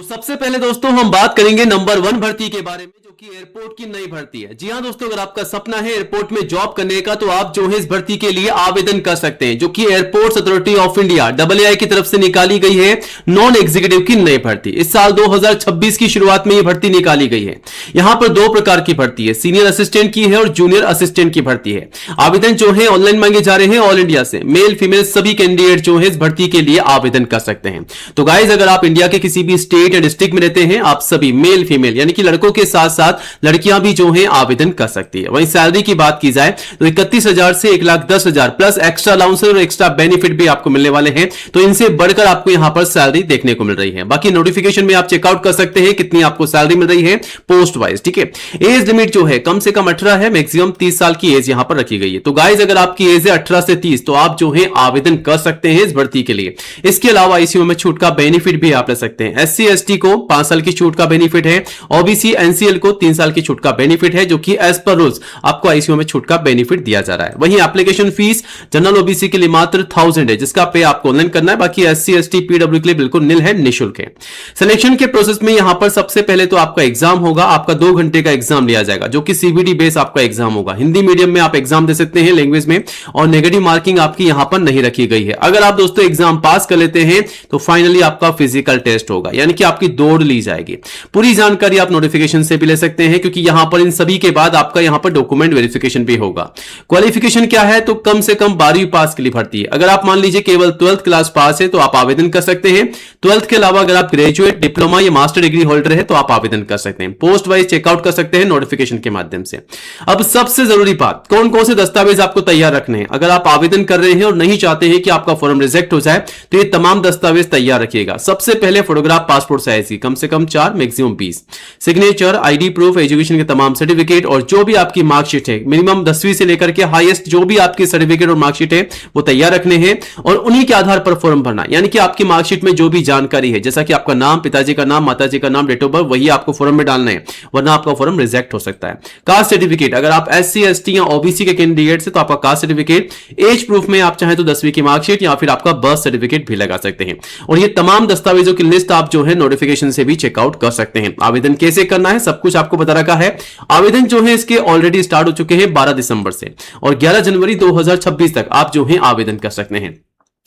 तो सबसे पहले दोस्तों हम बात करेंगे नंबर 1 भर्ती के बारे में, जो कि एयरपोर्ट की नई भर्ती है। जी हां दोस्तों, अगर आपका सपना है एयरपोर्ट में जॉब करने का तो आप जो है इस भर्ती के लिए आवेदन कर सकते हैं, जो कि airports authority of India (AAI) की तरफ से निकाली गई है नॉन एग्जीक्यूटिव की नई भर्ती। इस साल 2026 की शुरुआत में यह भर्ती निकाली गई है। यहां पर दो प्रकार की भर्ती है, सीनियर असिस्टेंट की है और जूनियर असिस्टेंट की भर्ती है। आवेदन जो है ऑनलाइन मांगे जा रहे हैं ऑल इंडिया से। मेल फीमेल सभी कैंडिडेट जो है इस भर्ती के लिए आवेदन कर सकते हैं। तो गाइज, अगर आप इंडिया के किसी भी स्टेट या डिस्ट्रिक्ट में रहते हैं, आप सभी मेल फीमेल यानी कि लड़कों के साथ साथ लड़कियां भी जो है आवेदन कर सकती है। वहीं सैलरी की बात की जाए तो 31,000 से 1,10,000 प्लस एक्स्ट्रा अलाउंस और एक्स्ट्रा बेनिफिट भी आपको मिलने वाले हैं। तो इनसे बढ़कर आपको यहां पर सैलरी देखने को मिल रही है। बाकी नोटिफिकेशन में आप चेकआउट कर सकते हैं कितनी आपको सैलरी मिल रही है पोस्ट वाइज। ठीक है, एज लिमिट जो है कम से कम 18 है, मैक्सिमम 30 साल की एज यहां पर रखी गई है। तो गाइज, अगर आपकी एज है 18 से 30 तो आप जो है आवेदन कर सकते हैं इस भर्ती के लिए। इसके अलावा आईसीयू में छूट का बेनिफिट भी आप ले सकते हैं। एससी एसटी को 5 साल की छूट का बेनिफिट है। ओबीसी एनसीएल को 3 साल की छूट का बेनिफिट है, जो कि एज पर रूल्स आपको आईसीयू में छूट का बेनिफिट दिया जा रहा है। वहीं एप्लीकेशन फीस जनरल ओबीसी के लिए मात्र 1000 है, जिसका पे आपको ऑनलाइन करना है। बाकी एससी एसटी पीडब्ल्यू के लिए बिल्कुल निल है, निःशुल्क है। सिलेक्शन के प्रोसेस में यहां पर सबसे पहले तो आपका एग्जाम होगा। आपका 2 घंटे का एग्जाम लिया जाएगा, जो कि सीबीडी बेस आपका एग्जाम होगा। हिंदी मीडियम में आप एग्जाम दे सकते हैं लैंग्वेज में, और नेगेटिव मार्किंग आपकी यहां पर नहीं रखी गई है। अगर आप दोस्तों एग्जाम पास कर लेते हैं तो फाइनली आपका फिजिकल टेस्ट होगा, यानी कि आपकी दौड़ ली जाएगी। पूरी जानकारी आप नोटिफिकेशन से भी ले सकते हैं, क्योंकि यहां पर इन सभी के बाद आपका यहां पर डॉक्यूमेंट वेरिफिकेशन भी होगा। क्वालिफिकेशन क्या है, तो कम से कम 12वीं पास के लिए भर्ती है। अगर आप मान लीजिए केवल 12th क्लास पास है तो आप आवेदन कर सकते हैं। 12th के अलावा अगर आप ग्रेजुएट, डिप्लोमा या मास्टर डिग्री होल्डर है तो आप आवेदन कर सकते हैं। पोस्ट वाइज चेकआउट कर सकते हैं नोटिफिकेशन के माध्यम से। अब सबसे जरूरी बात, कौन कौन से दस्तावेज आपको तैयार रखने हैं। अगर आप आवेदन कर रहे हैं और नहीं चाहते हैं कि आपका फॉर्म रिजेक्ट हो जाए तो ये तमाम दस्तावेज तैयार रखिएगा। सबसे पहले फोटोग्राफ पासपोर्ट साइज की कम से कम 4, maximum 20, signature, ID proof, education के तमाम सर्टिफिकेट और जो भी आपकी मार्कशीट है, मिनिमम 10वीं से लेकर के हाईएस्ट जो भी आपकी सर्टिफिकेट और मार्कशीट है वो तैयार रखने हैं, और उन्हीं के आधार पर फॉर्म भरना। यानी कि आपकी मार्कशीट में जो भी जानकारी है, जैसा कि आपका नाम, पिताजी का नाम, माताजी का नाम, डेट ऑफ बर्थ, वही आपको फॉर्म में डालना है, वरना आपका फॉर्म रिजेक्ट हो सकता है। कास्ट सर्टिफिकेट, अगर आप एससी एसटी या ओबीसी के कैंडिडेट से तो आपका कास्ट सर्टिफिकेट, एज प्रूफ में आप चाहें तो 10वीं की मार्कशीट या फिर आपका बर्थ सर्टिफिकेट भी लगा सकते हैं। और ये तमाम दस्तावेजों की लिस्ट आप जो है नोटिफिकेशन से भी चेकआउट कर सकते हैं। आवेदन कैसे करना है सब कुछ आपको बता रखा है। आवेदन जो है इसके ऑलरेडी स्टार्ट हो चुके हैं 12 दिसंबर से, और 11 जनवरी 2026 तक आप जो है आवेदन कर सकते हैं।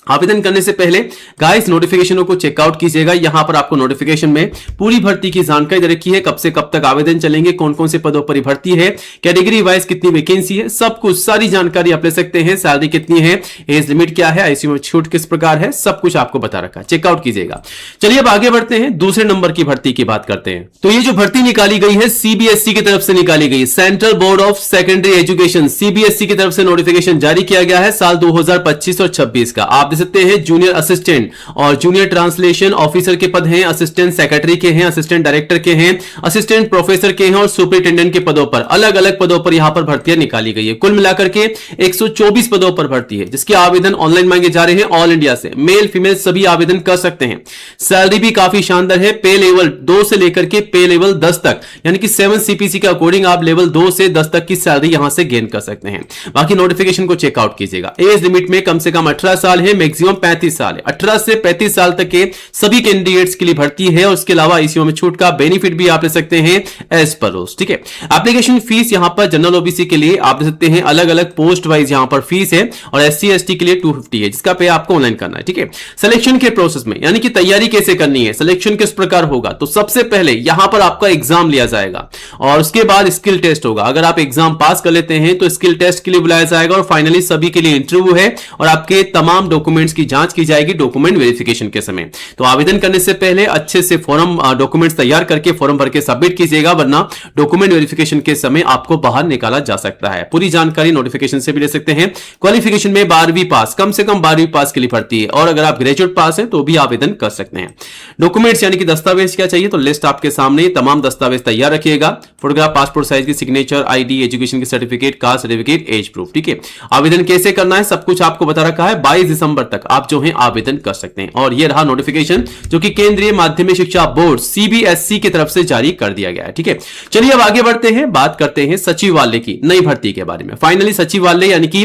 आवेदन करने से पहले गाइस नोटिफिकेशनों को चेकआउट कीजिएगा। यहां पर आपको नोटिफिकेशन में पूरी भर्ती की जानकारी दे रखी है, कब से कब तक आवेदन चलेंगे, कौन कौन से पदों पर भर्ती है, कैटेगरी वाइज कितनी वैकेंसी है, सब कुछ सारी जानकारी आप ले सकते हैं। सैलरी कितनी है, एज लिमिट क्या है, आईसीयू में छूट किस प्रकार है, सब कुछ आपको बता रखा है, चेकआउट कीजिएगा। चलिए अब आगे बढ़ते हैं, दूसरे नंबर की भर्ती की बात करते हैं। तो ये जो भर्ती निकाली गई है सीबीएसई की तरफ से निकाली गई, central board of secondary education, CBSE की तरफ से नोटिफिकेशन जारी किया गया है साल 2025 और 26 का। आप देख सकते हैं जूनियर असिस्टेंट और जूनियर ट्रांसलेशन ऑफिसर के पद हैं, असिस्टेंट सेक्रेटरी के हैं, असिस्टेंट डायरेक्टर के हैं, असिस्टेंट प्रोफेसर के हैं और सुपरिटेंडेंट के पदों पर अलग अलग पदों पर यहां पर भर्तियां निकाली गई है। कुल मिलाकर के 124 पदों पर भर्ती है, जिसके आवेदन ऑनलाइन मांगे जा रहे हैं ऑल इंडिया से। मेल फीमेल सभी आवेदन कर सकते हैं। सैलरी भी काफी शानदार है, पे लेवल 2 से लेकर के पे लेवल 10 तक, यानी कि 7 सीपीसी के अकॉर्डिंग आप लेवल 2 से 10 तक की सैलरी यहां से गेन कर सकते हैं। बाकी नोटिफिकेशन को चेकआउट कीजिएगा। एज लिमिट में कम से कम 18 साल है, मैक्सिमम 35 साल है। 18 से 35 साल तक के सभी कैंडिडेट्स के लिए भर्ती है, और इसके अलावा आईसीयू में छूट का बेनिफिट भी आप ले सकते हैं एज पर रूल्स। ठीक है, एप्लीकेशन फीस यहां पर जनरल ओबीसी के लिए आप ले सकते हैं अलग अलग पोस्ट वाइज यहां पर फीस है, और एससी एसटी के लिए 250 है, जिसका पे आपको ऑनलाइन करना है। ठीक है, सिलेक्शन के प्रोसेस में यानी कि तैयारी कैसे करनी है, सिलेक्शन किस प्रकार होगा, तो सबसे पहले यहां पर आपका एग्जाम लिया जाएगा और उसके बाद स्किल टेस्ट होगा। अगर आप एग्जाम पास कर लेते हैं तो स्किल टेस्ट के लिए बुलाया जाएगा, और फाइनली सभी के लिए इंटरव्यू है, और आपके तमाम डॉक्यूमेंट्स की जांच की जाएगी डॉक्यूमेंट वेरिफिकेशन के समय। तो आवेदन करने से पहले अच्छे से फॉर्म डॉक्यूमेंट्स तैयार करके फॉर्म भर के सबमिट कीजिएगा, वरना डॉक्यूमेंट वेरिफिकेशन के समय आपको बाहर निकाला जा सकता है। पूरी जानकारी नोटिफिकेशन से भी ले सकते हैं। क्वालिफिकेशन में 12वीं पास, कम से कम 12वीं पास के लिए भर्ती है, और अगर आप ग्रेजुएट पास हैं तो भी आवेदन कर सकते हैं। डॉक्यूमेंट्स यानी कि दस्तावेज क्या चाहिए, तो लिस्ट आपके सामने, तमाम दस्तावेज तैयार रखिएगा। फोटोग्राफ पासपोर्ट साइज की, सिग्नेचर, आईडी, एजुकेशन की certificate, caste certificate, age proof. ठीक है, आवेदन कैसे करना है सब कुछ आपको बता रखा है। 22 दिसंबर दिसंबर तक आप जो है आवेदन कर सकते हैं। और यह रहा नोटिफिकेशन जो कि केंद्रीय माध्यमिक शिक्षा बोर्ड सीबीएसई की तरफ से जारी कर दिया गया है। ठीक है, चलिए अब आगे बढ़ते हैं, बात करते हैं सचिवालय की नई भर्ती के बारे में। फाइनली सचिवालय यानी कि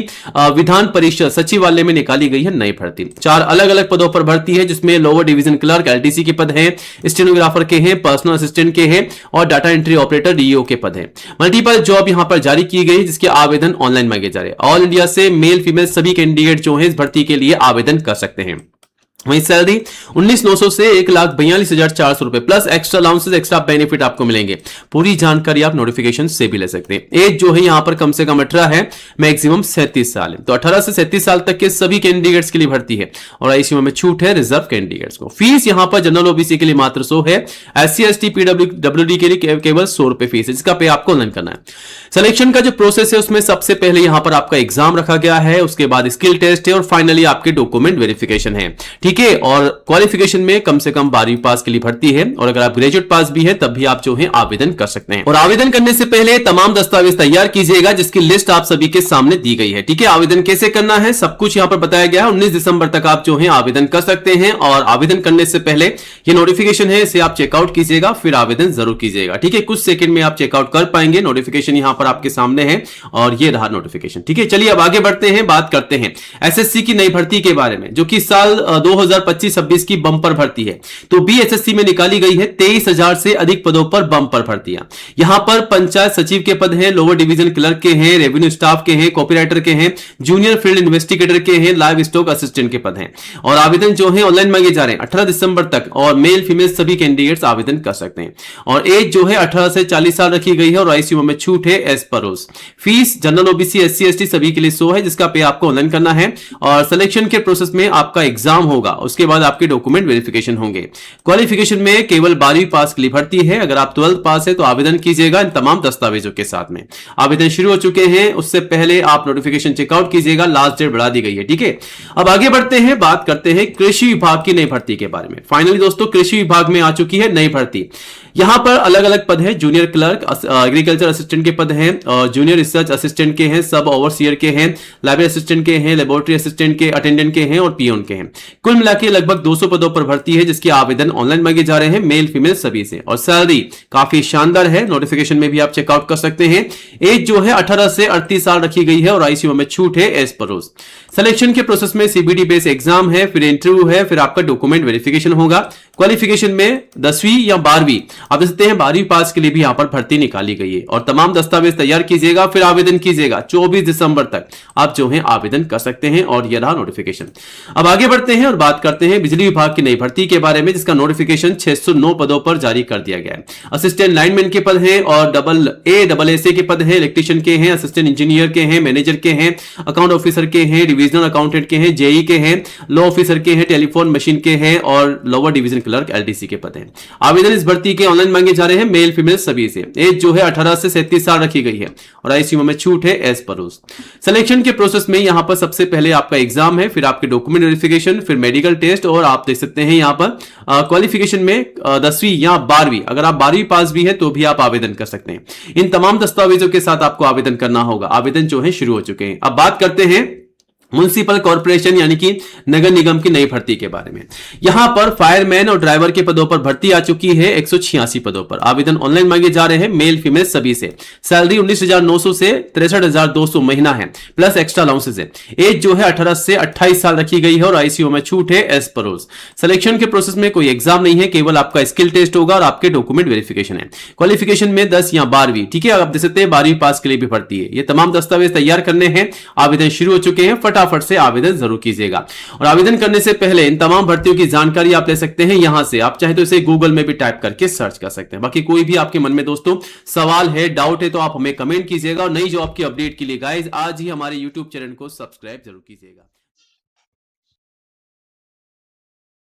विधान परिषद सचिवालय में निकाली गई है नई भर्ती। 4 अलग अलग पदों पर भर्ती है, जिसमें लोअर डिवीजन क्लर्क एलडीसी के पद हैं, स्टेनोग्राफर के हैं, पर्सनल असिस्टेंट के हैं और डाटा एंट्री ऑपरेटर डीईओ के पद हैं। मल्टीपल जॉब यहां पर जारी की गई, जिसके आवेदन ऑनलाइन मांगे जा रहे हैं। ऑल इंडिया से मेल फीमेल सभी कैंडिडेट जो है इस भर्ती के लिए आवेदन कर सकते हैं। वहीं सैलरी 19,900 से 1,42,400 रुपए plus extra allowances, extra benefit आपको मिलेंगे। पूरी जानकारी आप नोटिफिकेशन से भी ले सकते हैं। एज जो है यहां पर कम से कम 18 है, मैक्सिमम 37 साल है। तो 18 से 37 साल तक के सभी कैंडिडेट्स के लिए भर्ती है और आईसीयू में छूट है रिजर्व कैंडिडेट्स को। फीस यहां पर जनरल ओबीसी के लिए मात्र 100 है, एससी एसटी पीडब्ल्यूडी के लिए केवल 100 रुपए फीस है, जिसका पे आपको ऑनलाइन करना है। सिलेक्शन का जो प्रोसेस है उसमें सबसे पहले यहां पर आपका एग्जाम रखा गया है, उसके बाद स्किल टेस्ट है और फाइनली आपके डॉक्यूमेंट वेरिफिकेशन है। ठीक है, और क्वालिफिकेशन में कम से कम 12वीं पास के लिए भर्ती है और अगर आप ग्रेजुएट पास भी है तब भी आप जो है आवेदन कर सकते हैं। और आवेदन करने से पहले तमाम दस्तावेज तैयार कीजिएगा, जिसकी लिस्ट आप सभी के सामने दी गई है। ठीक है, आवेदन कैसे करना है सब कुछ यहां पर बताया गया है। 19 दिसंबर तक आप जो है आवेदन कर सकते हैं और आवेदन करने से पहले ये नोटिफिकेशन है, इसे आप चेकआउट कीजिएगा, फिर आवेदन जरूर कीजिएगा। ठीक है, कुछ सेकंड में आप चेकआउट कर पाएंगे। नोटिफिकेशन यहां पर आपके सामने है और ये रहा नोटिफिकेशन। ठीक है, चलिए अब आगे बढ़ते हैं, बात करते हैं एसएससी की नई भर्ती के बारे में, जो कि साल 2025-26 की बंपर भर्ती है। तो बीएसएससी में निकाली गई है 23,000 से अधिक पदों पर बंपर भर्तियां। यहां पर पंचायत सचिव के पद हैं, लोअर डिवीजन क्लर्क के हैं, रेवेन्यू स्टाफ के हैं, कॉपीराइटर के हैं, जूनियर फील्ड इन्वेस्टिगेटर के हैं, लाइव स्टॉक असिस्टेंट के पद हैं। और आवेदन जो है ऑनलाइन मांगे जा रहे हैं 18 दिसंबर तक और मेल फीमेल सभी कैंडिडेट्स आवेदन कर सकते हैं। और एज जो है 18 से 40 साल रखी गई है और आईसीयू में छूट है एज पर रोज। Fees general OBC SC ST सभी के लिए 100 है, जिसका पे आपको ऑनलाइन करना है। और सिलेक्शन के प्रोसेस में आपका एग्जाम होगा, उसके बाद आपके डॉक्यूमेंट वेरिफिकेशन होंगे। क्वालिफिकेशन में केवल 12वीं पास के लिए भर्ती है। अगर आप 12th पास है तो आवेदन कीजिएगा इन तमाम दस्तावेजों के साथ में। आवेदन शुरू हो चुके हैं, उससे पहले आप नोटिफिकेशन चेकआउट कीजिएगा, लास्ट डेट बढ़ा दी गई है। ठीक है, अब आगे बढ़ते हैं, बात करते हैं कृषि विभाग की नई भर्ती के बारे में। फाइनली दोस्तों कृषि विभाग में आ चुकी है नई भर्ती। यहां पर अलग अलग पद है, जूनियर क्लर्क, एग्रीकल्चर असिस्टेंट के पद हैं, जूनियर रिसर्च असिस्टेंट के हैं, सब ओवरसीयर के हैं, लाइब्रेरी असिस्टेंट के हैं, लेबोरेटरी असिस्टेंट के, अटेंडेंट के हैं और पियोन के हैं। कुल मिलाकर लगभग 200 पदों पर भर्ती है, जिसके आवेदन ऑनलाइन मांगे जा रहे हैं, मेल फीमेल सभी से। और सैलरी काफी शानदार है, नोटिफिकेशन में भी आप चेकआउट कर सकते हैं। एज जो है 18 से 38 साल रखी गई है और आईसीयू में छूट है एज पर रोज। सिलेक्शन के प्रोसेस में सीबीटी बेस एग्जाम है, फिर इंटरव्यू है, फिर आपका डॉक्यूमेंट वेरिफिकेशन होगा। क्वालिफिकेशन में 10वीं या 12वीं, आप देख सकते हैं 12वीं पास के लिए भी यहां पर भर्ती निकाली गई है। और तमाम दस्तावेज तैयार कीजिएगा, फिर आवेदन कीजिएगा। 24 दिसंबर तक आप जो है आवेदन कर सकते हैं और यह रहा नोटिफिकेशन। अब आगे बढ़ते हैं और बात करते हैं बिजली विभाग की नई भर्ती के बारे में, जिसका नोटिफिकेशन 609 पदों पर जारी कर दिया गया है। असिस्टेंट लाइनमैन के पद हैं और AA के पद हैं, इलेक्ट्रीशियन के हैं, असिस्टेंट इंजीनियर के हैं, मैनेजर के हैं, अकाउंट ऑफिसर के हैं, डिविजनल अकाउंटेंट के हैं, जेई के हैं, लॉ ऑफिसर के हैं, टेलीफोन मशीन के हैं और लोअर डिवीजन क्लर्क एलडीसी के पद हैं। आवेदन इस भर्ती के ऑनलाइन मांगे जा रहे हैं, मेल फीमेल सभी से। एज जो है 18 से 37 साल रखी गई है और आईसीयू में छूट है एज पर रोज। सिलेक्शन के प्रोसेस में यहां पर सबसे पहले आपका एग्जाम है, फिर आपके डॉक्यूमेंट वेरिफिकेशन, फिर मेडिकल टेस्ट और आप देख सकते हैं यहां पर क्वालिफिकेशन में 10वीं या 12वीं, अगर आप 12वीं पास भी है तो भी आप आवेदन कर सकते हैं। इन तमाम दस्तावेजों के साथ आपको आवेदन करना होगा। आवेदन जो है शुरू हो चुके हैं। अब बात करते हैं म्युनिसिपल कॉर्पोरेशन यानी कि नगर निगम की नई भर्ती के बारे में। यहां पर फायरमैन और ड्राइवर के पदों पर भर्ती आ चुकी है 186 पदों पर। आवेदन ऑनलाइन मांगे जा रहे हैं, मेल फीमेल सभी से। सैलरी 19,900 से 63,200 महीना है, प्लस एक्स्ट्रा अलाउंसेस है। एज जो है 18 से 28 साल रखी गई है और आईसीयू में छूट है एज पर रोज। सिलेक्शन के प्रोसेस में कोई एग्जाम नहीं है, केवल आपका स्किल टेस्ट होगा और आपके डॉक्यूमेंट वेरिफिकेशन है। क्वालिफिकेशन में 10 या 12वीं, ठीक है, आप देख सकते हैं 12वीं पास के लिए भी भर्ती है। ये तमाम दस्तावेज तैयार करने हैं, आवेदन शुरू हो चुके हैं, फटाफट से आवेदन जरूर कीजिएगा। और आवेदन करने से पहले इन तमाम भर्तियों की जानकारी आप ले सकते हैं यहां से। आप चाहे तो इसे गूगल में भी टाइप करके सर्च कर सकते हैं। बाकी कोई भी आपके मन में दोस्तों सवाल है, डाउट है तो आप हमें कमेंट कीजिएगा। और नई जॉब की अपडेट के लिए गाइस आज ही हमारे यूट्यूब चैनल को सब्सक्राइब जरूर कीजिएगा।